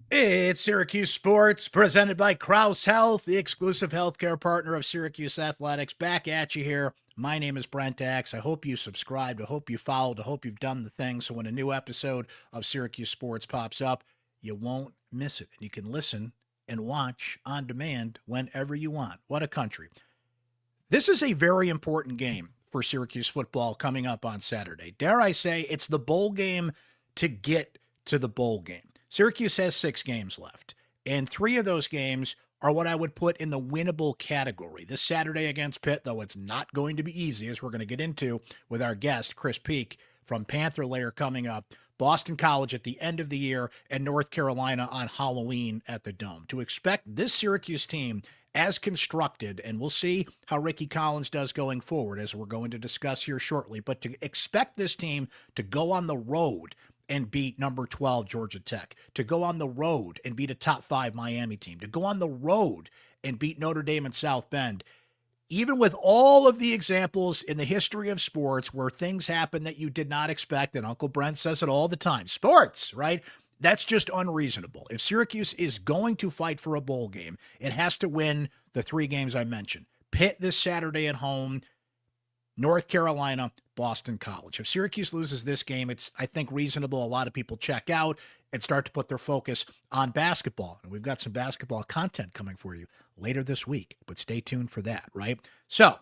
It's Syracuse Sports, presented by Krause Health, the exclusive healthcare partner of Syracuse Athletics. Back at you here. My name is Brent Axe. I hope you subscribed. I hope you followed. I hope you've done the thing so when a new episode of Syracuse Sports pops up, you won't miss it. You can listen and watch on demand whenever you want. What a country. This is a very important game for Syracuse football coming up on Saturday. Dare I say, it's the bowl game to get to the bowl game. Syracuse has 6 games left, and 3 of those games are what I would put in the winnable category. This Saturday against Pitt, though it's not going to be easy, as we're going to get into with our guest, Chris Peak from Panther Lair coming up, Boston College at the end of the year, and North Carolina on Halloween at the Dome. To expect this Syracuse team as constructed, and we'll see how Rickie Collins does going forward, as we're going to discuss here shortly, but to expect this team to go on the road and beat number 12 Georgia Tech, to go on the road and beat a top 5 Miami team, to go on the road and beat Notre Dame and South Bend, even with all of the examples in the history of sports where things happen that you did not expect, and Uncle Brent says it all the time, sports, right? That's just unreasonable. If Syracuse is going to fight for a bowl game, it has to win the 3 games I mentioned. Pitt this Saturday at home, North Carolina, Boston College. If Syracuse loses this game, it's, I think, reasonable. A lot of people check out and start to put their focus on basketball. And we've got some basketball content coming for you later this week, but stay tuned for that, right? So,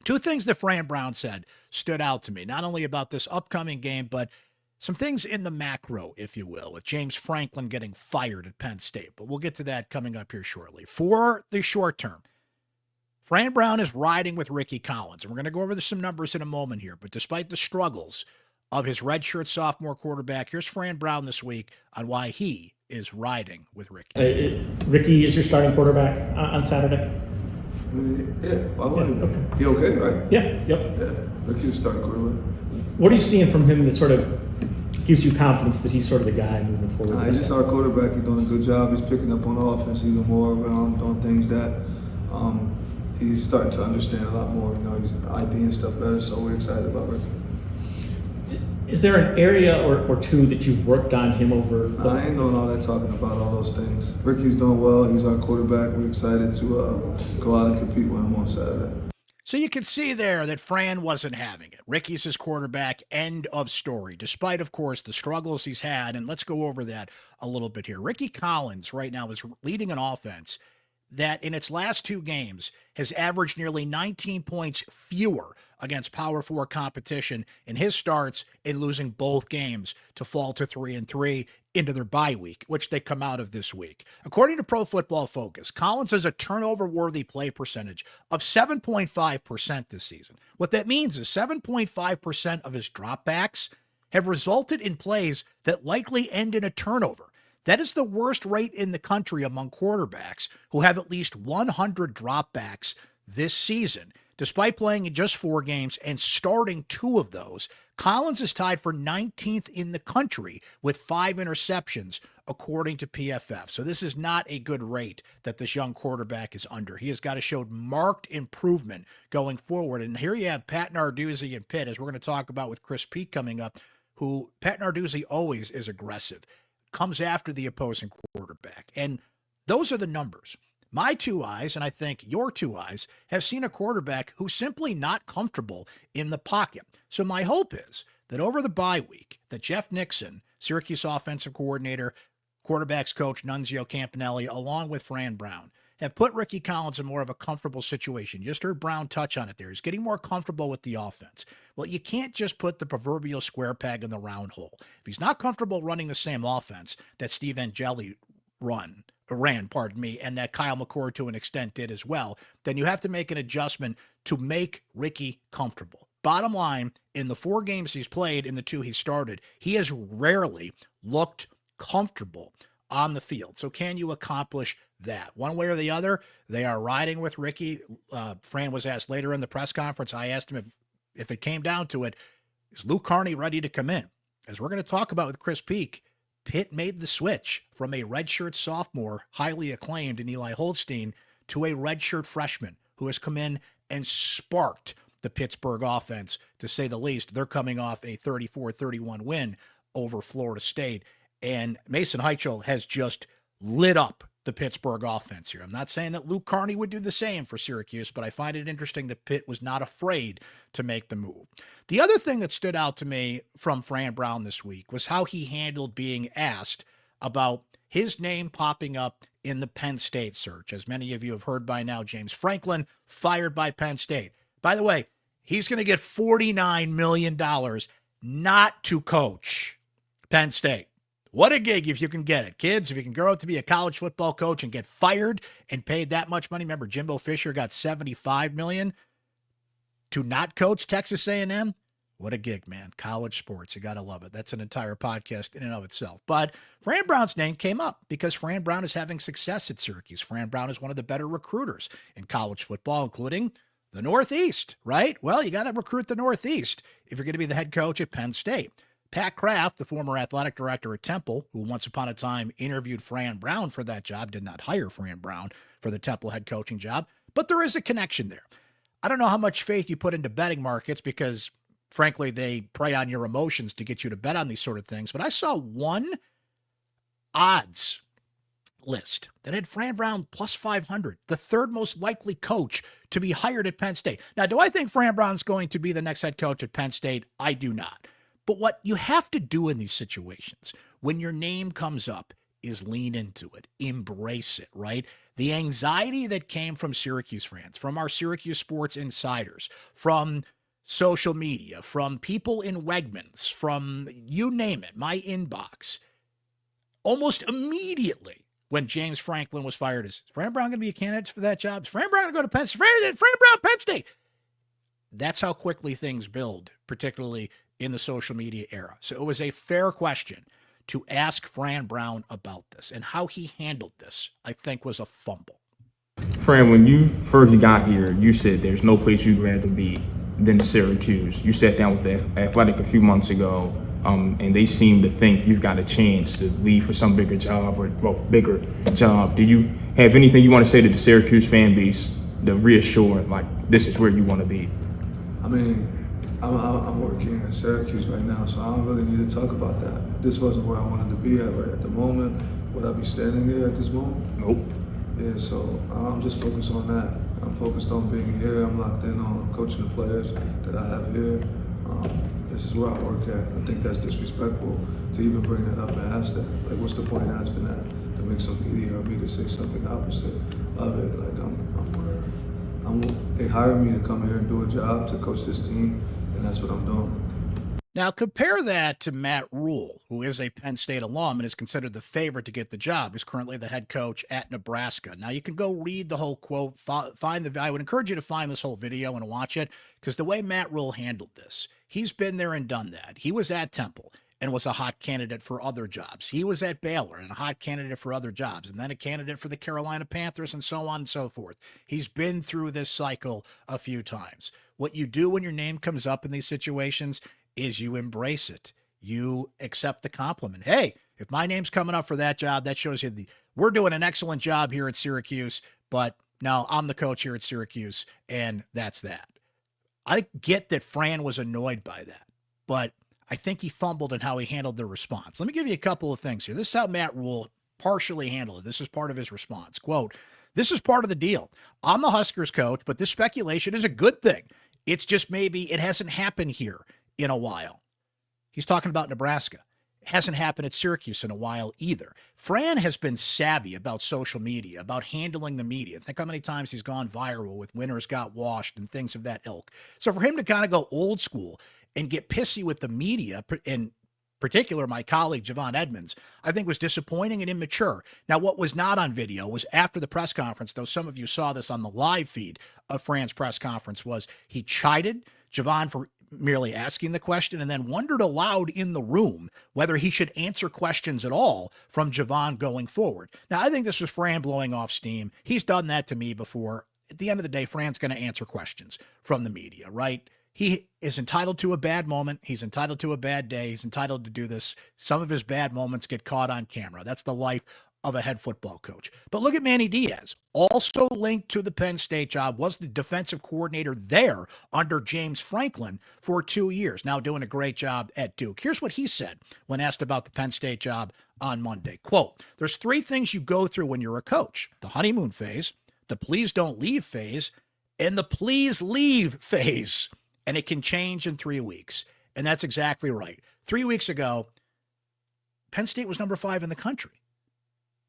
2 things that Fran Brown said stood out to me, not only about this upcoming game, but some things in the macro, if you will, with James Franklin getting fired at Penn State. But we'll get to that coming up here shortly. For the short term, Fran Brown is riding with Rickie Collins, and we're going to go over some numbers in a moment here. But despite the struggles of his redshirt sophomore quarterback, here's Fran Brown this week on why he is riding with Rickie. Rickie is your starting quarterback on Saturday? Yeah, why wouldn't he? Okay. He okay, right? Yeah, yep. Yeah, Rickie's starting quarterback. What are you seeing from him that sort of gives you confidence that he's sort of the guy moving forward? He's just our quarterback. He's doing a good job. He's picking up on offense even more, doing things that he's starting to understand a lot more. You know, he's IDing stuff better, so we're excited about Rickie. Is there an area or two that you've worked on him over? I ain't doing all that talking about all those things. Rickie's doing well. He's our quarterback. We're excited to go out and compete with him on Saturday. So you can see there that Fran wasn't having it. Rickie's his quarterback, end of story, despite, of course, the struggles he's had. And let's go over that a little bit here. Rickie Collins right now is leading an offense that in its last 2 games has averaged nearly 19 points fewer against Power 4 competition in his starts in losing both games to fall to 3-3 into their bye week, which they come out of this week. According to Pro Football Focus, Collins has a turnover-worthy play percentage of 7.5% this season. What that means is 7.5% of his dropbacks have resulted in plays that likely end in a turnover. That is the worst rate in the country among quarterbacks who have at least 100 dropbacks this season. Despite playing in just 4 games and starting 2 of those, Collins is tied for 19th in the country with 5 interceptions, according to PFF. So this is not a good rate that this young quarterback is under. He has got to show marked improvement going forward. And here you have Pat Narduzzi and Pitt, as we're going to talk about with Chris Peak coming up, who Pat Narduzzi always is aggressive, comes after the opposing quarterback. And those are the numbers. My 2 eyes, and I think your 2 eyes, have seen a quarterback who's simply not comfortable in the pocket. So my hope is that over the bye week, that Jeff Nixon, Syracuse offensive coordinator, quarterbacks coach Nunzio Campanelli, along with Fran Brown, have put Rickie Collins in more of a comfortable situation. You just heard Brown touch on it there. He's getting more comfortable with the offense. Well, you can't just put the proverbial square peg in the round hole. If he's not comfortable running the same offense that Steve Angeli ran, and that Kyle McCord to an extent did as well, then you have to make an adjustment to make Rickie comfortable. Bottom line, in the 4 games he's played, in the 2 he started, he has rarely looked comfortable on the field. So can you accomplish that? One way or the other, they are riding with Rickie. Fran was asked later in the press conference, I asked him if it came down to it, is Luke Carney ready to come in? As we're going to talk about with Chris Peak, Pitt made the switch from a redshirt sophomore, highly acclaimed in Eli Holstein, to a redshirt freshman who has come in and sparked the Pittsburgh offense, to say the least. They're coming off a 34-31 win over Florida State. And Mason Heichel has just lit up the Pittsburgh offense here. I'm not saying that Luke Carney would do the same for Syracuse, but I find it interesting that Pitt was not afraid to make the move. The other thing that stood out to me from Fran Brown this week was how he handled being asked about his name popping up in the Penn State search. As many of you have heard by now, James Franklin fired by Penn State. By the way, he's going to get $49 million not to coach Penn State. What a gig if you can get it. Kids, if you can grow up to be a college football coach and get fired and paid that much money. Remember, Jimbo Fisher got $75 million to not coach Texas A&M. What a gig, man. College sports. You got to love it. That's an entire podcast in and of itself. But Fran Brown's name came up because Fran Brown is having success at Syracuse. Fran Brown is one of the better recruiters in college football, including the Northeast, right? Well, you got to recruit the Northeast if you're going to be the head coach at Penn State. Pat Kraft, the former athletic director at Temple, who once upon a time interviewed Fran Brown for that job, did not hire Fran Brown for the Temple head coaching job, but there is a connection there. I don't know how much faith you put into betting markets because, frankly, they prey on your emotions to get you to bet on these sort of things, but I saw one odds list that had Fran Brown plus 500, the third most likely coach to be hired at Penn State. Now, do I think Fran Brown's going to be the next head coach at Penn State? I do not. But what you have to do in these situations, when your name comes up, is lean into it, embrace it, right? The anxiety that came from Syracuse fans, from our Syracuse sports insiders, from social media, from people in Wegmans, from you name it, my inbox, almost immediately when James Franklin was fired, is Fran Brown going to be a candidate for that job? Is Fran Brown going to go to Penn State? Fran Brown, Penn State. That's how quickly things build, particularly in the social media era. So it was a fair question to ask Fran Brown about this, and how he handled this, I think, was a fumble. Fran, when you first got here, you said there's no place you'd rather be than Syracuse. You sat down with the Athletic a few months ago, and they seem to think you've got a chance to leave for some bigger job bigger job. Do you have anything you want to say to the Syracuse fan base to reassure, like, this is where you want to be? I mean, I'm working at Syracuse right now, so I don't really need to talk about that. If this wasn't where I wanted to be at right at the moment, would I be standing here at this moment? Nope. Yeah, so I'm just focused on that. I'm focused on being here. I'm locked in on coaching the players that I have here. This is where I work at. I think that's disrespectful to even bring that up and ask that. Like, what's the point in asking that? To make some media or me to say something opposite of it. Like, they hired me to come here and do a job to coach this team, and that's what I'm doing. Now, compare that to Matt Rule, who is a Penn State alum and is considered the favorite to get the job. He's currently the head coach at Nebraska. Now, you can go read the whole quote, I would encourage you to find this whole video and watch it, because the way Matt Rule handled this, he's been there and done that. He was at Temple and was a hot candidate for other jobs. He was at Baylor and a hot candidate for other jobs, and then a candidate for the Carolina Panthers, and so on and so forth. He's been through this cycle a few times. What you do when your name comes up in these situations is you embrace it. You accept the compliment. Hey, if my name's coming up for that job, that shows you we're doing an excellent job here at Syracuse, but now I'm the coach here at Syracuse, and that's that. I get that Fran was annoyed by that, but I think he fumbled in how he handled the response. Let me give you a couple of things here. This is how Matt Rule partially handled it. This is part of his response. Quote, "This is part of the deal. I'm the Huskers coach, but this speculation is a good thing. It's just maybe it hasn't happened here in a while." He's talking about Nebraska. It hasn't happened at Syracuse in a while either. Fran has been savvy about social media, about handling the media. Think how many times he's gone viral with winners got washed and things of that ilk. So for him to kind of go old school and get pissy with the media, in particular my colleague Javon Edmonds, I think was disappointing and immature. Now, what was not on video was after the press conference, though some of you saw this on the live feed of Fran's press conference, was he chided Javon for merely asking the question and then wondered aloud in the room whether he should answer questions at all from Javon going forward. Now, I think this was Fran blowing off steam. He's done that to me before. At the end of the day, Fran's going to answer questions from the media, right? He is entitled to a bad moment. He's entitled to a bad day. He's entitled to do this. Some of his bad moments get caught on camera. That's the life of a head football coach. But look at Manny Diaz. Also linked to the Penn State job, was the defensive coordinator there under James Franklin for 2 years, now doing a great job at Duke. Here's what he said when asked about the Penn State job on Monday. Quote, "There's 3 things you go through when you're a coach: the honeymoon phase, the please don't leave phase, and the please leave phase. And it can change in 3 weeks." And that's exactly right. 3 weeks ago, Penn State was number 5 in the country.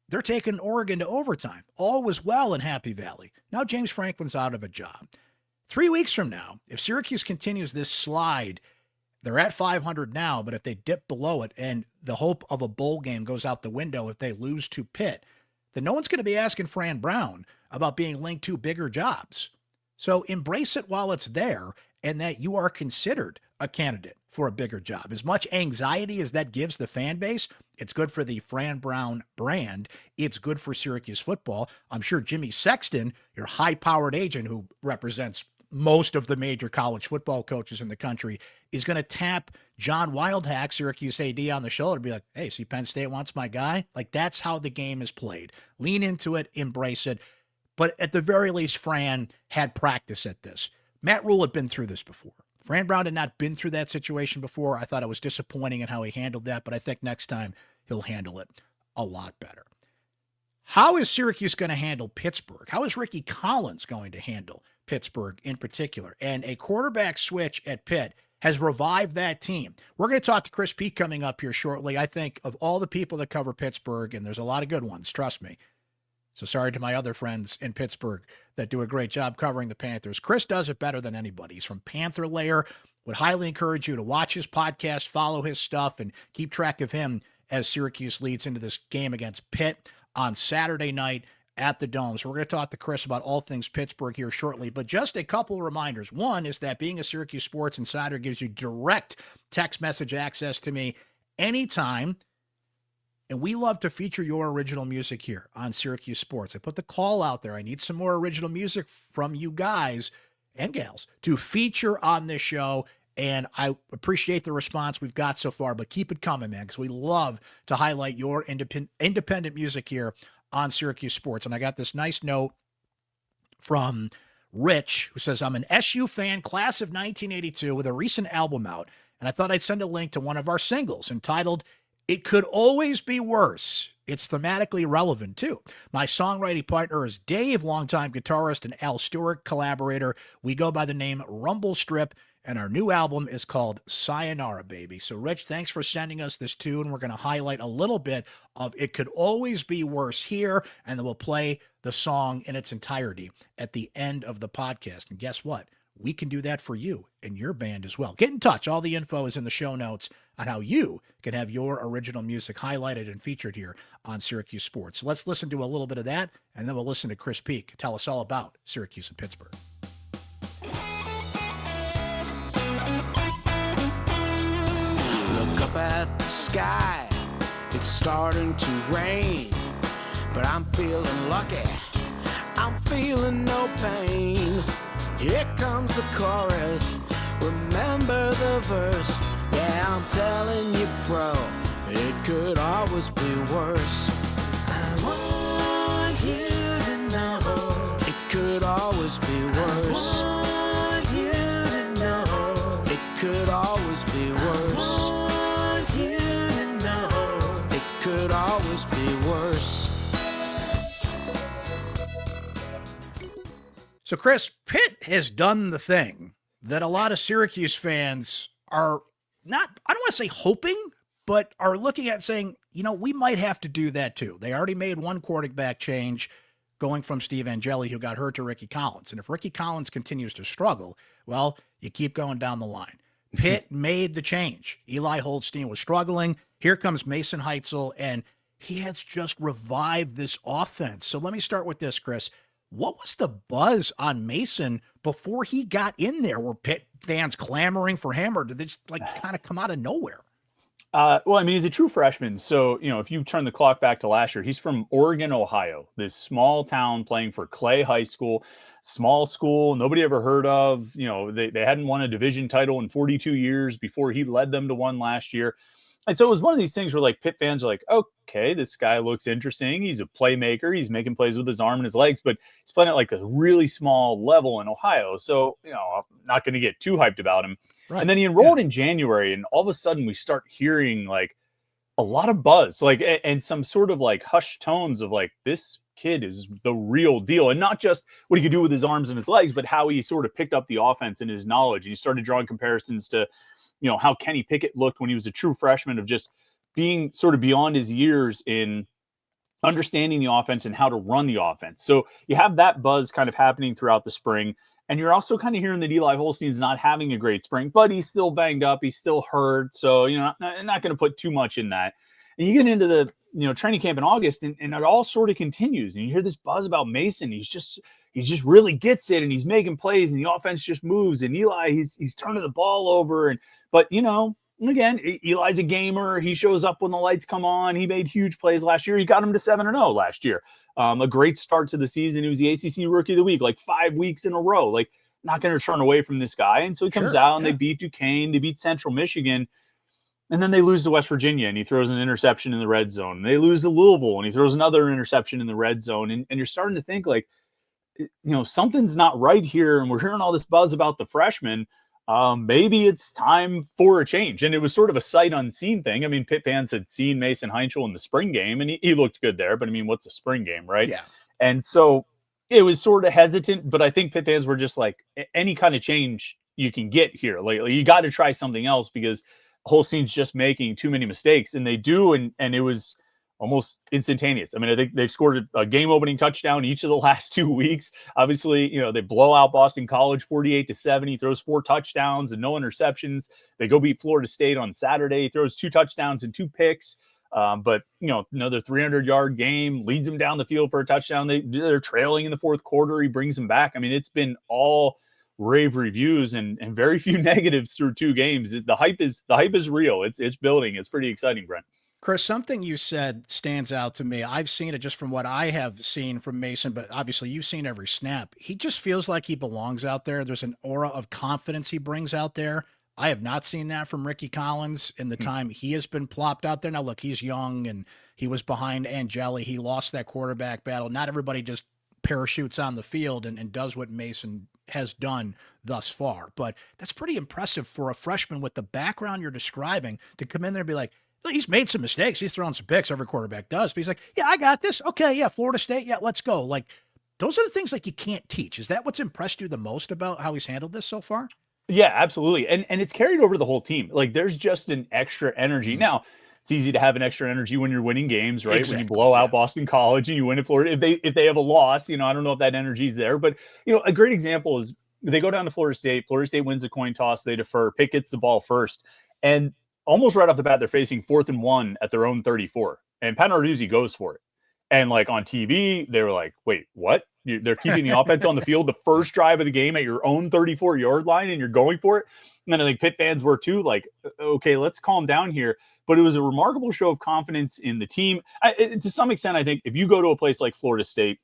They're taking Oregon to overtime. All was well in Happy Valley. Now James Franklin's out of a job. 3 weeks from now, if Syracuse continues this slide, they're at 500 now, but if they dip below it and the hope of a bowl game goes out the window if they lose to Pitt, then no one's going to be asking Fran Brown about being linked to bigger jobs. So embrace it while it's there and that you are considered a candidate for a bigger job. As much anxiety as that gives the fan base, it's good for the Fran Brown brand. It's good for Syracuse football. I'm sure Jimmy Sexton, your high-powered agent who represents most of the major college football coaches in the country, is going to tap John Wildhack, Syracuse AD, on the shoulder and be like, "Hey, see, Penn State wants my guy." Like, that's how the game is played. Lean into it, embrace it. But at the very least, Fran had practice at this. Matt Rule had been through this before. Fran Brown had not been through that situation before. I thought it was disappointing in how he handled that, but I think next time he'll handle it a lot better. How is Syracuse going to handle Pittsburgh? How is Rickie Collins going to handle Pittsburgh in particular? And a quarterback switch at Pitt has revived that team. We're going to talk to Chris Peak coming up here shortly. I think of all the people that cover Pittsburgh, and there's a lot of good ones, trust me. So sorry to my other friends in Pittsburgh that do a great job covering the Panthers. Chris does it better than anybody. He's from Panther Lair. Would highly encourage you to watch his podcast, follow his stuff, and keep track of him as Syracuse leads into this game against Pitt on Saturday night at the Dome. So we're going to talk to Chris about all things Pittsburgh here shortly. But just a couple of reminders. One is that being a Syracuse Sports Insider gives you direct text message access to me anytime. And we love to feature your original music here on Syracuse Sports. I put the call out there. I need some more original music from you guys and gals to feature on this show. And I appreciate the response we've got so far, but keep it coming, man, because we love to highlight your independent music here on Syracuse Sports. And I got this nice note from Rich, who says, "I'm an SU fan, class of 1982, with a recent album out, and I thought I'd send a link to one of our singles entitled 'It Could Always Be Worse.' It's thematically relevant, too. My songwriting partner is Dave, longtime guitarist and Al Stewart collaborator. We go by the name Rumble Strip, and our new album is called Sayonara Baby." So, Rich, thanks for sending us this tune. We're going to highlight a little bit of It Could Always Be Worse here, and then we'll play the song in its entirety at the end of the podcast. And guess what? We can do that for you and your band as well. Get in touch. All the info is in the show notes on how you can have your original music highlighted and featured here on Syracuse Sports. So let's listen to a little bit of that, and then we'll listen to Chris Peak tell us all about Syracuse and Pittsburgh. Look up at the sky, it's starting to rain, but I'm feeling lucky, I'm feeling no pain. Here comes the chorus, remember the verse. Yeah, I'm telling you, bro, it could always be worse. I want you to know it could always be worse. I want you to know it could always be worse. I want you to know it could always be worse. So, Chris, Pitt has done the thing that a lot of Syracuse fans are not, I don't want to say hoping, but are looking at saying, you know, we might have to do that too. They already made one quarterback change going from Steve Angeli, who got hurt, to Rickie Collins. And if Rickie Collins continues to struggle, well, you keep going down the line. Pitt made the change. Eli Holstein was struggling. Here comes Mason Heitzel, and he has just revived this offense. So let me start with this, Chris. What was the buzz on Mason before he got in there? Were Pitt fans clamoring for him, or did they just kind of come out of nowhere? Well, I mean, he's a true freshman. So, you know, if you turn the clock back to last year, he's from Oregon, Ohio, this small town playing for Clay High School, small school, nobody ever heard of. You know, they hadn't won a division title in 42 years before he led them to one last year. And so it was one of these things where like Pitt fans are like, okay, this guy looks interesting. He's a playmaker. He's making plays with his arm and his legs, but he's playing at like a really small level in Ohio. So, I'm not going to get too hyped about him. Right. And then he enrolled in January, and all of a sudden we start hearing like a lot of buzz, like, and some sort of like hushed tones of like, this kid is the real deal. And not just what he could do with his arms and his legs, but how he sort of picked up the offense and his knowledge. And he started drawing comparisons to, how Kenny Pickett looked when he was a true freshman, of just being sort of beyond his years in understanding the offense and how to run the offense. So you have that buzz kind of happening throughout the spring. And you're also kind of hearing that Eli Holstein's not having a great spring, but he's still banged up. He's still hurt. So, not going to put too much in that. And you get into the, training camp in August, and it all sort of continues. And you hear this buzz about Mason. He just really gets it, and he's making plays, and the offense just moves. And Eli, he's turning the ball over. But again, Eli's a gamer. He shows up when the lights come on. He made huge plays last year. He got him to 7-0 last year. A great start to the season. He was the ACC Rookie of the Week, like 5 weeks in a row. Like, not going to turn away from this guy. And so he comes out, and they beat Duquesne. They beat Central Michigan. And then they lose to West Virginia, and he throws an interception in the red zone. They lose to Louisville, and he throws another interception in the red zone. And you're starting to think, like, something's not right here. And we're hearing all this buzz about the freshman. Maybe it's time for a change. And it was sort of a sight unseen thing. I mean, Pitt fans had seen Mason Heinschel in the spring game, and he looked good there. But I mean, what's a spring game, right? Yeah. And so it was sort of hesitant, but I think Pitt fans were just like, any kind of change you can get here. Like you got to try something else, because Holstein's just making too many mistakes, and they do. And it was almost instantaneous. I mean, I think they've scored a game-opening touchdown each of the last 2 weeks. Obviously, they blow out Boston College 48-7. He throws 4 touchdowns and no interceptions. They go beat Florida State on Saturday. He throws 2 touchdowns and 2 picks. But another 300-yard game, leads them down the field for a touchdown. They're trailing in the fourth quarter. He brings them back. I mean, it's been all rave reviews and very few negatives through 2 games. The hype is real. It's building. It's pretty exciting, Brent. Chris, something you said stands out to me. I've seen it just from what I have seen from Mason, but obviously you've seen every snap. He just feels like he belongs out there. There's an aura of confidence he brings out there. I have not seen that from Rickie Collins in the time he has been plopped out there. Now, look, he's young, and he was behind Angeli. He lost that quarterback battle. Not everybody just parachutes on the field and does what Mason has done thus far. But that's pretty impressive for a freshman with the background you're describing to come in there and be like, he's made some mistakes. He's thrown some picks. Every quarterback does. But he's like, yeah, I got this. Okay, yeah, Florida State. Yeah, let's go. Like, those are the things like you can't teach. Is that what's impressed you the most about how he's handled this so far? Yeah, absolutely. And it's carried over the whole team. Like, there's just an extra energy. Now, it's easy to have an extra energy when you're winning games, right? Exactly, when you blow out Boston College and you win at Florida. If they have a loss, I don't know if that energy is there. But, a great example is they go down to Florida State. Florida State wins a coin toss. They defer. Pitt gets the ball first. And almost right off the bat, they're facing 4th and 1 at their own 34. And Pat Narduzzi goes for it. And like on TV, they were like, wait, what? They're keeping the offense on the field the first drive of the game at your own 34-yard line, and you're going for it. And then I think Pitt fans were too, like, okay, let's calm down here. But it was a remarkable show of confidence in the team. To some extent, I think if you go to a place like Florida State,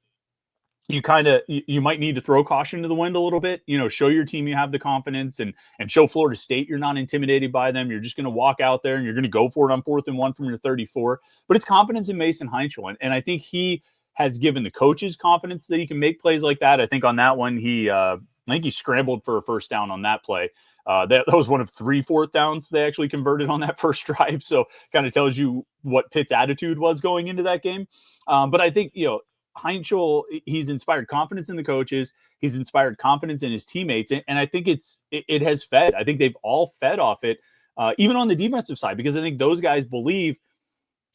you might need to throw caution to the wind a little bit, show your team you have the confidence, and show Florida State you're not intimidated by them. You're just going to walk out there and you're going to go for it on 4th and 1 from your 34. But it's confidence in Mason Heinschel. And I think he has given the coaches confidence that he can make plays like that. I think on that one, I think he scrambled for a first down on that play. That was one of 3 4th downs they actually converted on that first drive. So kind of tells you what Pitt's attitude was going into that game. But I think, Heinschel, he's inspired confidence in the coaches. He's inspired confidence in his teammates. And I think it has fed. I think they've all fed off it, even on the defensive side, because I think those guys believe,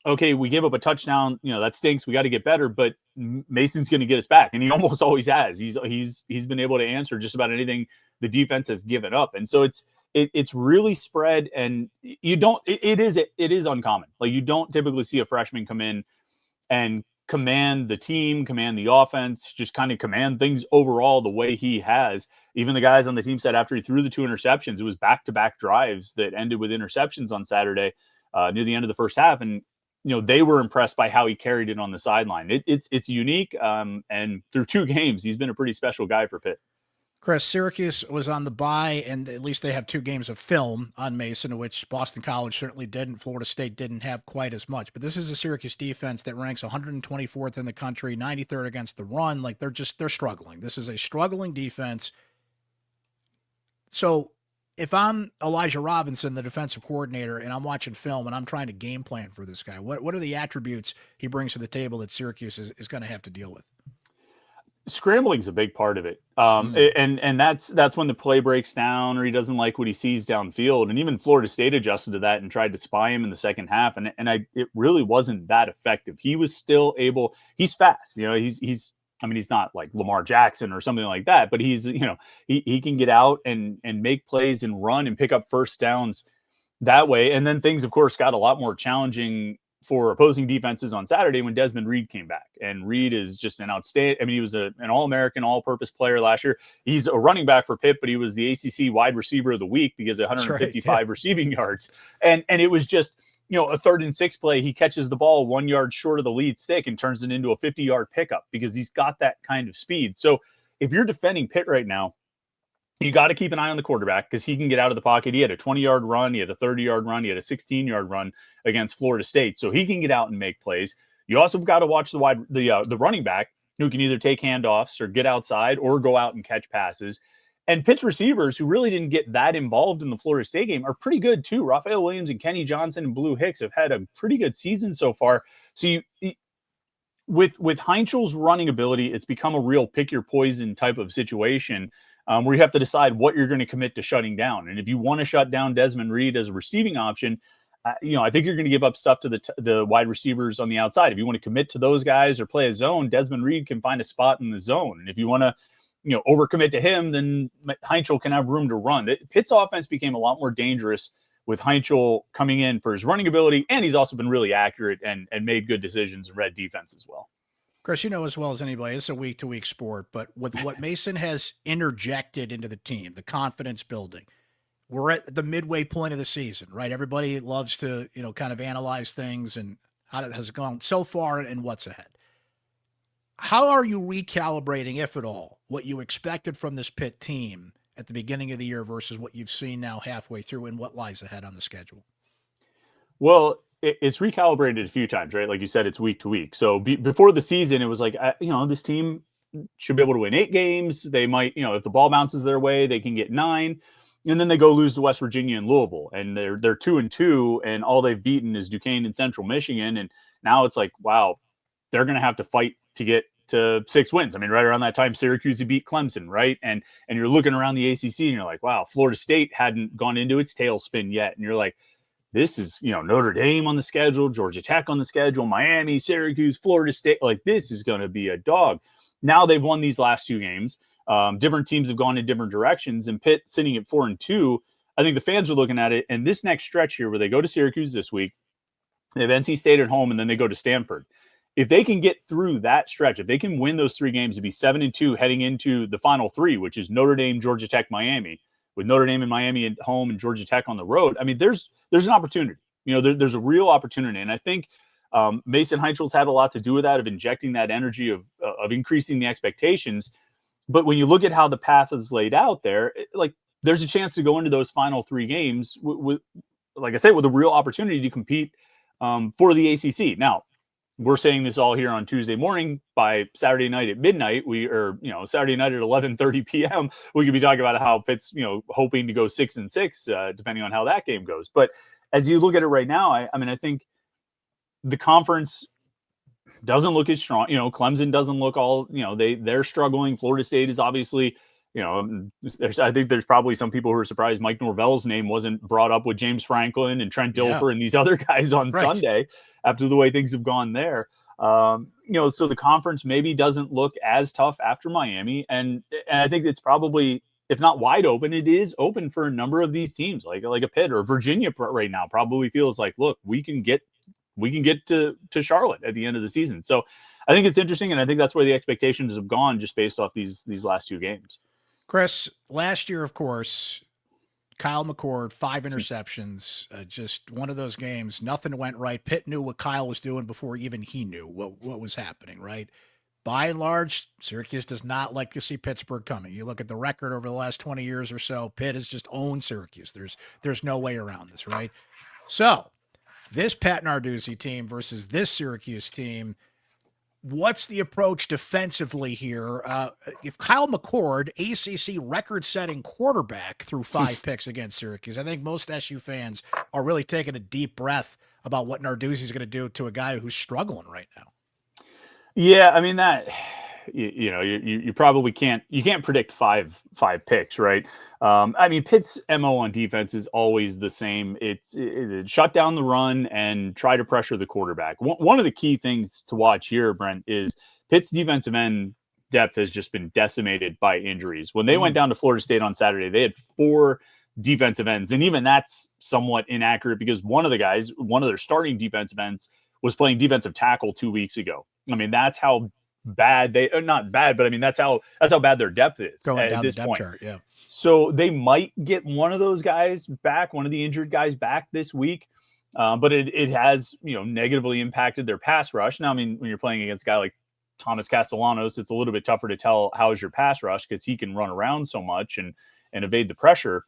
okay, we gave up a touchdown, that stinks. We got to get better, but Mason's going to get us back. And he almost always has. He's been able to answer just about anything the defense has given up. And so it's really spread, and it is uncommon. Like, you don't typically see a freshman come in and command the team, command the offense, just kind of command things overall the way he has. Even the guys on the team said after he threw the 2 interceptions, it was back-to-back drives that ended with interceptions on Saturday near the end of the first half. And, they were impressed by how he carried it on the sideline. It's unique. And through 2 games, he's been a pretty special guy for Pitt. Chris, Syracuse was on the bye, and at least they have 2 games of film on Mason, which Boston College certainly didn't. Florida State didn't have quite as much. But this is a Syracuse defense that ranks 124th in the country, 93rd against the run. Like they're struggling. This is a struggling defense. So if I'm Elijah Robinson, the defensive coordinator, and I'm watching film and I'm trying to game plan for this guy, what are the attributes he brings to the table that Syracuse is going to have to deal with? Scrambling is a big part of it. And that's when the play breaks down or he doesn't like what he sees downfield. And even Florida State adjusted to that and tried to spy him in the second half. And it really wasn't that effective. He was still able, he's fast, he's not like Lamar Jackson or something like that, but he's, he can get out and make plays and run and pick up first downs that way. And then things, of course, got a lot more challenging for opposing defenses on Saturday when Desmond Reed came back. And Reed is just an outstanding, he was an All-American, all-purpose player last year. He's a running back for Pitt, but he was the ACC wide receiver of the week because of 155 receiving yards. And it was just, a 3rd and 6 play, he catches the ball 1 yard short of the lead stick and turns it into a 50-yard pickup because he's got that kind of speed. So if you're defending Pitt right now, you got to keep an eye on the quarterback because he can get out of the pocket. He had a 20-yard run. He had a 30-yard run. He had a 16-yard run against Florida State. So he can get out and make plays. You also got to watch the running back who can either take handoffs or get outside or go out and catch passes. And Pitt's receivers, who really didn't get that involved in the Florida State game, are pretty good too. Raphael Williams and Kenny Johnson and Blue Hicks have had a pretty good season so far. So with Heinzel's running ability, it's become a real pick your poison type of situation. Where you have to decide what you're going to commit to shutting down. And if you want to shut down Desmond Reed as a receiving option, I think you're going to give up stuff to the wide receivers on the outside. If you want to commit to those guys or play a zone, Desmond Reed can find a spot in the zone. And if you want to, overcommit to him, then Heinzel can have room to run. Pitt's offense became a lot more dangerous with Heinzel coming in for his running ability, and he's also been really accurate and made good decisions and read defense as well. Chris, you know as well as anybody, it's a week-to-week sport, but with what Mason has interjected into the team, the confidence building, we're at the midway point of the season, right? Everybody loves to, kind of analyze things and how it has gone so far and what's ahead. How are you recalibrating, if at all, what you expected from this Pitt team at the beginning of the year versus what you've seen now halfway through and what lies ahead on the schedule? Well, it's recalibrated a few times, right? Like you said, it's week to week. So before the season, it was like, this team should be able to win 8 games. They might, if the ball bounces their way, they can get 9. And then they go lose to West Virginia and Louisville. And they're 2-2, and all they've beaten is Duquesne and Central Michigan. And now it's like, wow, they're going to have to fight to get to 6 wins. Right around that time, Syracuse beat Clemson, right? And you're looking around the ACC and you're like, wow, Florida State hadn't gone into its tailspin yet. And you're like, this is, Notre Dame on the schedule, Georgia Tech on the schedule, Miami, Syracuse, Florida State. Like, this is going to be a dog. Now they've won these last 2 games. Different teams have gone in different directions, and Pitt sitting at 4-2. I think the fans are looking at it, and this next stretch here where they go to Syracuse this week, they have NC State at home, and then they go to Stanford. If they can get through that stretch, if they can win those 3 games to be 7-2 heading into the final 3, which is Notre Dame, Georgia Tech, Miami, with Notre Dame and Miami at home and Georgia Tech on the road, there's an opportunity. There's a real opportunity. And I think Mason Heintzel's had a lot to do with that, of injecting that energy of increasing the expectations. But when you look at how the path is laid out there, there's a chance to go into those final 3 games with like I said, with a real opportunity to compete for the ACC. Now, we're saying this all here on Tuesday morning. By Saturday night at midnight, Saturday night at 11:30 p.m., we could be talking about how Pitt's, hoping to go 6-6, depending on how that game goes. But as you look at it right now, I think the conference doesn't look as strong. Clemson doesn't look all, they're struggling. Florida State is obviously, I think there's probably some people who are surprised Mike Norvell's name wasn't brought up with James Franklin and Trent Dilfer and these other guys on Sunday after the way things have gone there. So the conference maybe doesn't look as tough after Miami. And I think it's probably, if not wide open, it is open for a number of these teams, like a Pitt or Virginia right now probably feels like, look, we can get to Charlotte at the end of the season. So I think it's interesting. And I think that's where the expectations have gone just based off these last 2 games. Chris, last year, of course, Kyle McCord, 5 interceptions, just one of those games. Nothing went right. Pitt knew what Kyle was doing before even he knew what was happening, right? by and large, Syracuse does not like to see Pittsburgh coming. You look at the record over the last 20 years or so, Pitt has just owned Syracuse. There's no way around this, right? So this Pat Narduzzi team versus this Syracuse team, what's the approach defensively here? If Kyle McCord, ACC record-setting quarterback, threw 5 picks against Syracuse, I think most SU fans are really taking a deep breath about what Narduzzi's going to do to a guy who's struggling right now. Yeah, I mean that you probably can't predict five picks, right? I mean, Pitt's MO on defense is always the same. It's shut down the run and try to pressure the quarterback. One of the key things to watch here, Brent, is Pitt's defensive end depth has just been decimated by injuries. When they went down to Florida State on Saturday, they had 4 defensive ends, and even that's somewhat inaccurate because one of their starting defensive ends was playing defensive tackle 2 weeks ago. I mean, that's how bad not bad, but I mean, that's how bad their depth is Going down at this the depth point. chart, yeah. So they might get one of those guys back, one of the injured guys back this week. But it has, negatively impacted their pass rush. Now, I mean, when you're playing against a guy like Thomas Castellanos, it's a little bit tougher to tell how's your pass rush because he can run around so much and evade the pressure.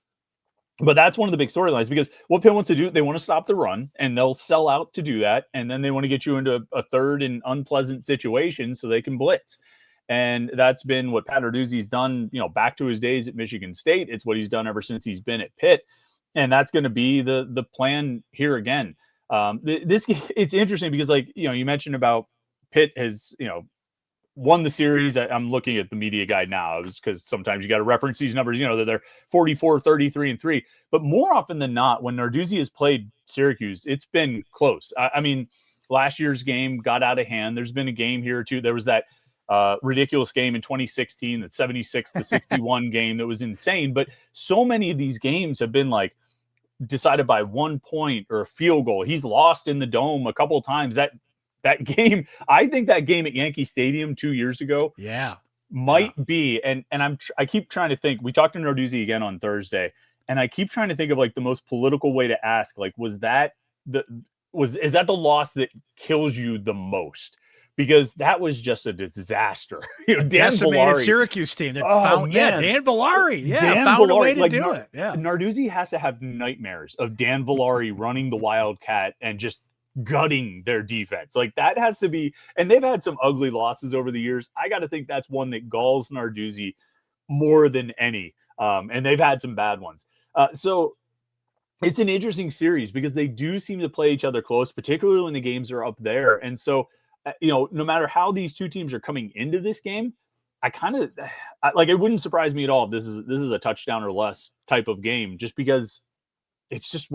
But that's one of the big storylines because what Pitt wants to do, they want to stop the run and they'll sell out to do that. And then they want to get you into a third and unpleasant situation so they can blitz. And that's been what Pat Narduzzi's done, back to his days at Michigan State. It's what he's done ever since he's been at Pitt. And that's going to be the plan here again. It's interesting because you mentioned about Pitt has, won the series. I'm looking at the media guide now because sometimes you got to reference these numbers, that they're 44, 33, and 3. But more often than not, when Narduzzi has played Syracuse, it's been close. I mean, last year's game got out of hand. There's been a game here or two. There was that ridiculous game in 2016, the 76-61 game that was insane. But so many of these games have been decided by 1 point or a field goal. He's lost in the Dome a couple of times. That game, I think that game at Yankee Stadium 2 years ago, might be. And I keep trying to think. We talked to Narduzzi again on Thursday, and I keep trying to think of the most political way to ask. Is that the loss that kills you the most? Because that was just a disaster. Dan decimated Villari. Syracuse team that found Dan Villari. Found a way to do it. Yeah, Narduzzi has to have nightmares of Dan Villari running the Wildcat and just gutting their defense. That has to be, and they've had some ugly losses over the years. I got to think that's one that galls Narduzzi more than any. And they've had some bad ones. So it's an interesting series because they do seem to play each other close, particularly when the games are up there. And so, no matter how these two teams are coming into this game, it wouldn't surprise me at all if this is a touchdown or less type of game, just because it's just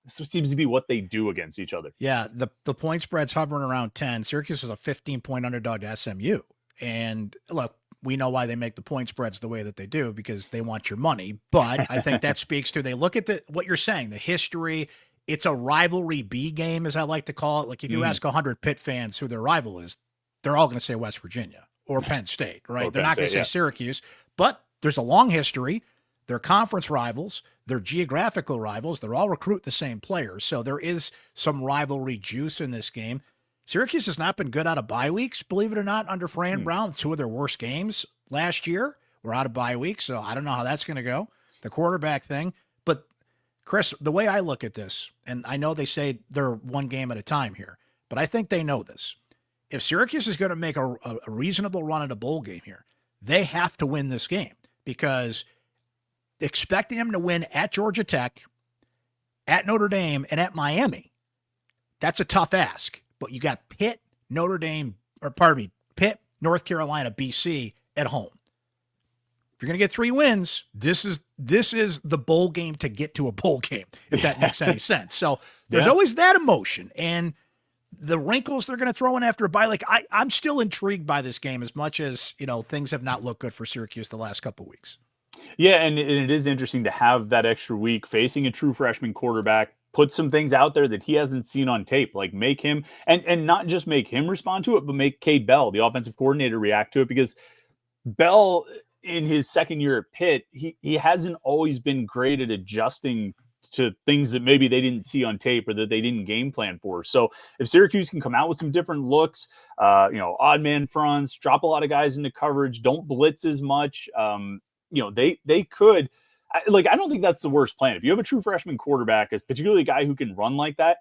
this seems to be what they do against each other. Yeah, the point spread's hovering around 10. Syracuse is a 15-point underdog to SMU. And look, we know why they make the point spreads the way that they do, because they want your money. But I think that speaks to, they look at what you're saying, the history. It's a rivalry B game, as I like to call it. If you ask 100 Pitt fans who their rival is, they're all going to say West Virginia or Penn State, right? They're not going to say Syracuse. But there's a long history. They're conference rivals. They're geographical rivals. They're all recruit the same players. So there is some rivalry juice in this game. Syracuse has not been good out of bye weeks, believe it or not, under Fran Brown. 2 of their worst games last year were out of bye weeks, so I don't know how that's going to go, the quarterback thing. But, Chris, the way I look at this, and I know they say they're one game at a time here, but I think they know this. If Syracuse is going to make a reasonable run at a bowl game here, they have to win this game, because expecting them to win at Georgia Tech, at Notre Dame, and at Miami, that's a tough ask. But you got Pitt, Pitt, North Carolina, BC at home. If you're going to get 3 wins, this is the bowl game to get to a bowl game, if that makes any sense. So there's always that emotion, and the wrinkles they're going to throw in after a bye. I'm still intrigued by this game as much as, things have not looked good for Syracuse the last couple of weeks. Yeah, and it is interesting to have that extra week facing a true freshman quarterback, put some things out there that he hasn't seen on tape, make him, and not just make him respond to it, but make Cade Bell, the offensive coordinator, react to it, because Bell, in his second year at Pitt, he hasn't always been great at adjusting to things that maybe they didn't see on tape or that they didn't game plan for. So if Syracuse can come out with some different looks, odd man fronts, drop a lot of guys into coverage, don't blitz as much, they could. I don't think that's the worst plan. If you have a true freshman quarterback, as particularly a guy who can run like that,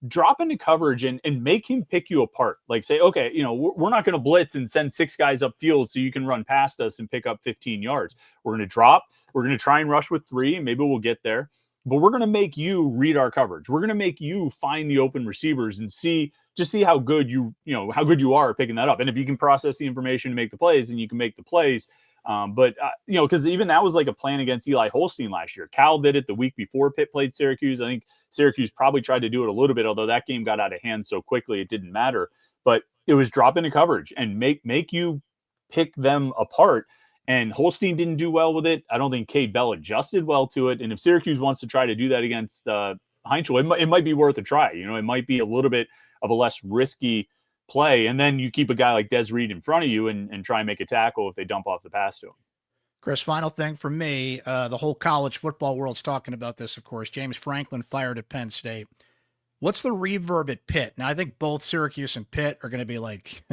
drop into coverage and make him pick you apart. Like say, okay, we're not going to blitz and send 6 guys upfield so you can run past us and pick up 15 yards. We're going to drop. We're going to try and rush with 3, and maybe we'll get there. But we're going to make you read our coverage. We're going to make you find the open receivers and see how good you are picking that up. And if you can process the information to make the plays, then you can make the plays. Because even that was like a plan against Eli Holstein last year. Cal did it the week before Pitt played Syracuse. I think Syracuse probably tried to do it a little bit, although that game got out of hand so quickly it didn't matter. But it was drop into coverage and make you pick them apart. And Holstein didn't do well with it. I don't think Cade Bell adjusted well to it. And if Syracuse wants to try to do that against Heinzel, it might be worth a try. It might be a little bit of a less risky play, and then you keep a guy like Des Reed in front of you and try and make a tackle if they dump off the pass to him. Chris, final thing for me, the whole college football world's talking about this, of course. James Franklin fired at Penn State. What's the reverb at Pitt? Now, I think both Syracuse and Pitt are going to be like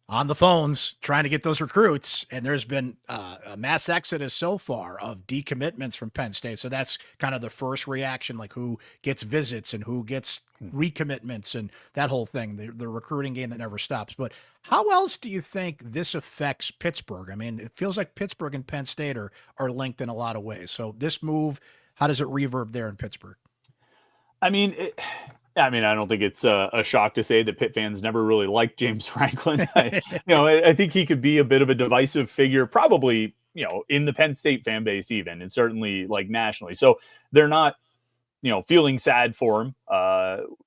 on the phones trying to get those recruits, and there's been a mass exodus so far of decommitments from Penn State. So that's kind of the first reaction, like who gets visits and who gets recommitments and that whole thing, the recruiting game that never stops. But how else do you think this affects Pittsburgh? I mean, it feels like Pittsburgh and Penn State are linked in a lot of ways. So this move, how does it reverb there in Pittsburgh? I don't think it's a shock to say that Pitt fans never really liked James Franklin. I think he could be a bit of a divisive figure, probably, in the Penn State fan base even, and certainly like nationally. So they're not, feeling sad for him.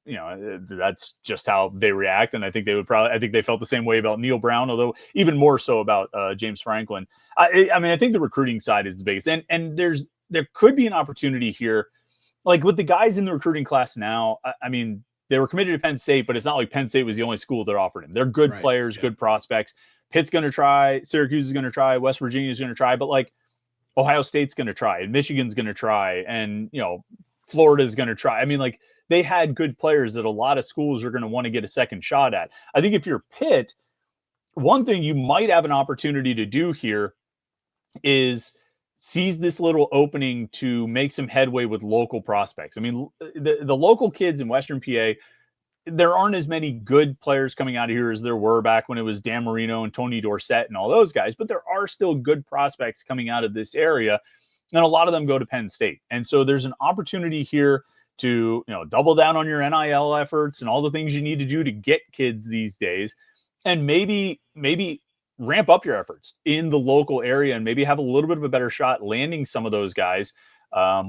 That's just how they react. And I think they felt the same way about Neil Brown, although even more so about James Franklin. I think the recruiting side is the biggest. And there could be an opportunity here. Like with the guys in the recruiting class now, they were committed to Penn State, but it's not like Penn State was the only school that offered him. They're good players, good prospects. Pitt's going to try, Syracuse is going to try, West Virginia is going to try, but like Ohio State's going to try, and Michigan's going to try, and Florida's going to try. They had good players that a lot of schools are going to want to get a second shot at. I think if you're Pitt, one thing you might have an opportunity to do here is seize this little opening to make some headway with local prospects. The local kids in Western PA, there aren't as many good players coming out of here as there were back when it was Dan Marino and Tony Dorsett and all those guys, but there are still good prospects coming out of this area, and a lot of them go to Penn State. And so there's an opportunity here to double down on your NIL efforts and all the things you need to do to get kids these days, and maybe ramp up your efforts in the local area and maybe have a little bit of a better shot landing some of those guys,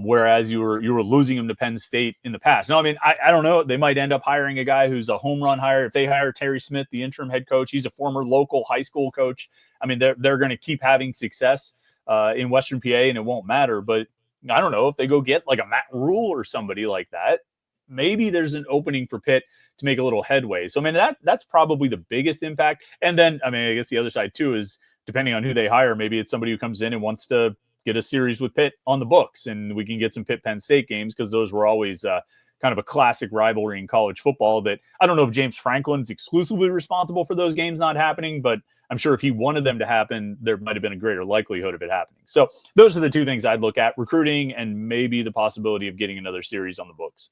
whereas you were losing them to Penn State in the past. No, I don't know. They might end up hiring a guy who's a home run hire. If they hire Terry Smith, the interim head coach, he's a former local high school coach. They're going to keep having success in Western PA, and it won't matter. But I don't know if they go get like a Matt Rule or somebody like that. Maybe there's an opening for Pitt to make a little headway. So, that's probably the biggest impact. And then, I guess the other side too is depending on who they hire, maybe it's somebody who comes in and wants to get a series with Pitt on the books, and we can get some Pitt Penn State games, because those were always kind of a classic rivalry in college football that I don't know if James Franklin's exclusively responsible for those games not happening, but I'm sure if he wanted them to happen, there might have been a greater likelihood of it happening. So those are the two things I'd look at: recruiting and maybe the possibility of getting another series on the books.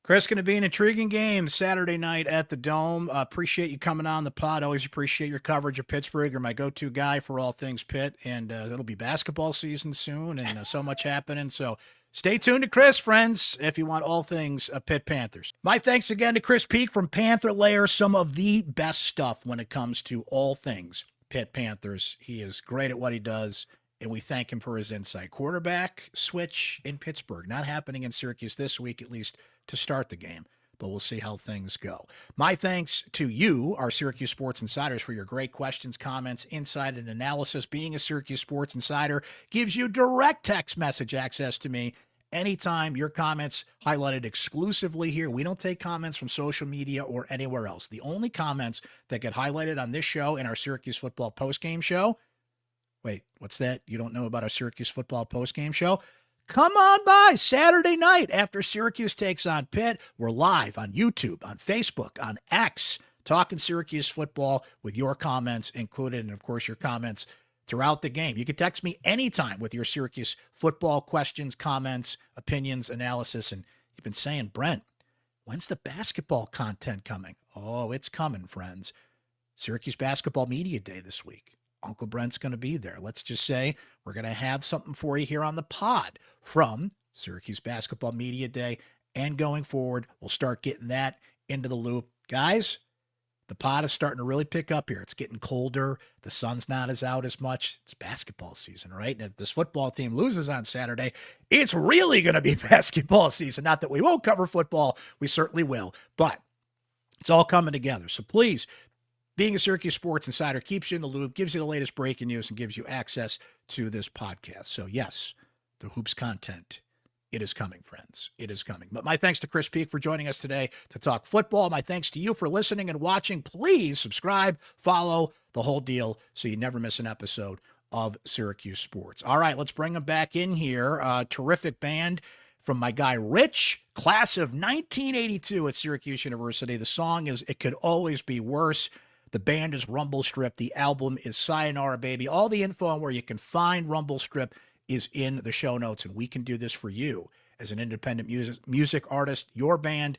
Chris, going to be an intriguing game Saturday night at the Dome. Appreciate you coming on the pod. Always appreciate your coverage of Pittsburgh. You're my go-to guy for all things Pitt, and it'll be basketball season soon, and so much happening. So stay tuned to Chris, friends, if you want all things Pitt Panthers. My thanks again to Chris Peak from Panther Lair, some of the best stuff when it comes to all things Pitt Panthers. He is great at what he does, and we thank him for his insight. Quarterback switch in Pittsburgh, not happening in Syracuse this week, at least to start the game, but we'll see how things go. My thanks to you, our Syracuse Sports Insiders, for your great questions, comments, insight, and analysis. Being a Syracuse Sports Insider gives you direct text message access to me anytime. Your comments highlighted exclusively here. We don't take comments from social media or anywhere else. The only comments that get highlighted on this show and our Syracuse football postgame show. Wait, what's that? You don't know about our Syracuse football postgame show? come on by Saturday night after Syracuse takes on Pitt. We're live on YouTube, on Facebook, on X, talking Syracuse football with your comments included, and of course your comments throughout the game. You can text me anytime with your Syracuse football questions, comments, opinions, analysis. And you've been saying, Brent, when's the basketball content coming? Oh, it's coming, friends. Syracuse Basketball Media Day this week. Uncle Brent's going to be there. Let's just say we're going to have something for you here on the pod from Syracuse Basketball Media Day. And going forward, we'll start getting that into the loop. Guys, the pod is starting to really pick up here. It's getting colder. The sun's not as out as much. It's basketball season, right? And if this football team loses on Saturday, it's really going to be basketball season. Not that we won't cover football. We certainly will. But it's all coming together. So please, being a Syracuse Sports Insider keeps you in the loop, gives you the latest breaking news, and gives you access to this podcast. So yes, the Hoops content, it is coming, friends. It is coming. But my thanks to Chris Peak for joining us today to talk football. My thanks to you for listening and watching. Please subscribe, follow, the whole deal so you never miss an episode of Syracuse Sports. All right, let's bring them back in here. Terrific band from my guy Rich, class of 1982 at Syracuse University. The song is It Could Always Be Worse. The band is Rumble Strip. The album is Sayonara Baby. All the info on where you can find Rumble Strip is in the show notes, and we can do this for you as an independent music artist, your band.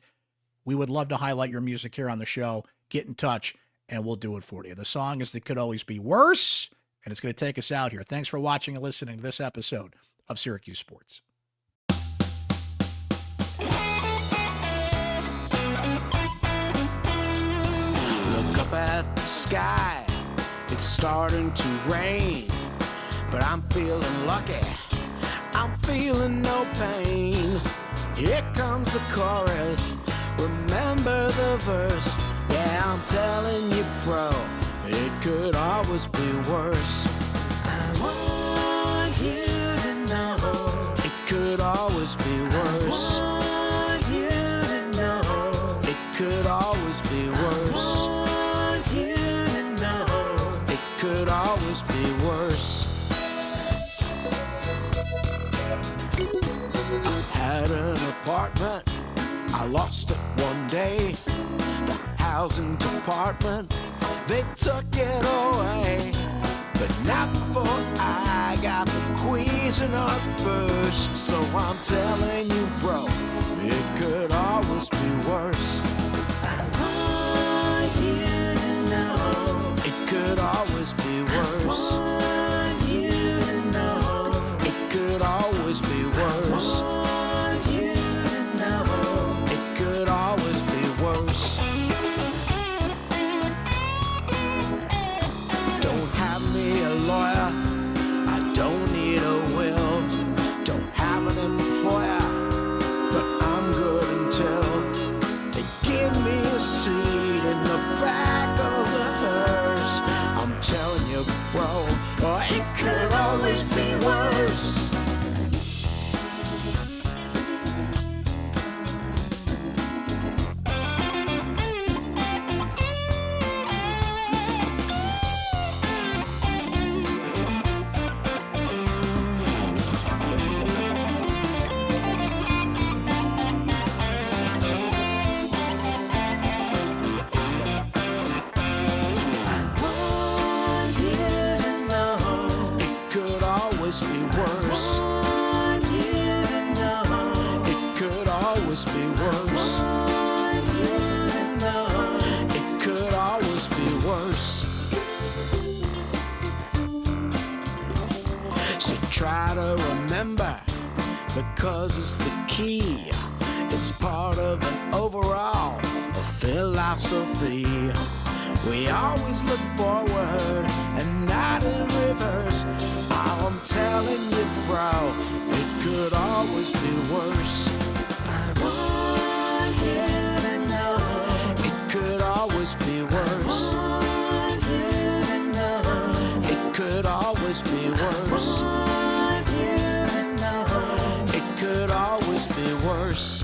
We would love to highlight your music here on the show. Get in touch, and we'll do it for you. The song is It Could Always Be Worse, and it's going to take us out here. Thanks for watching and listening to this episode of Syracuse Sports. Look up at the sky, it's starting to rain, but I'm feeling lucky, I'm feeling no pain. Here comes the chorus, remember the verse. Yeah, I'm telling you, bro, it could always be worse. I want you to know it could always be worse. I want you to know it could always be worse. I want you to know it could always be worse. I had an apartment, I lost it one day. The housing department, they took it away. But not before I got the Cuisinart first. So I'm telling you, bro, it could always be worse. I want you to know it could always be worse. I want you to know it could always be worse. I want you to know it could always be worse. Don't have me a lawyer, I don't need a will. Don't have an employer, but I'm good until they give me a seat in the back of the hearse. I'm telling you, bro, it could always be worse. Try to remember, because it's the key. It's part of an overall philosophy. We always look forward and not in reverse. I'm telling you, bro, it could always be worse. I want you to know it could always be worse. I want you to know it could always be worse. It could always be worse.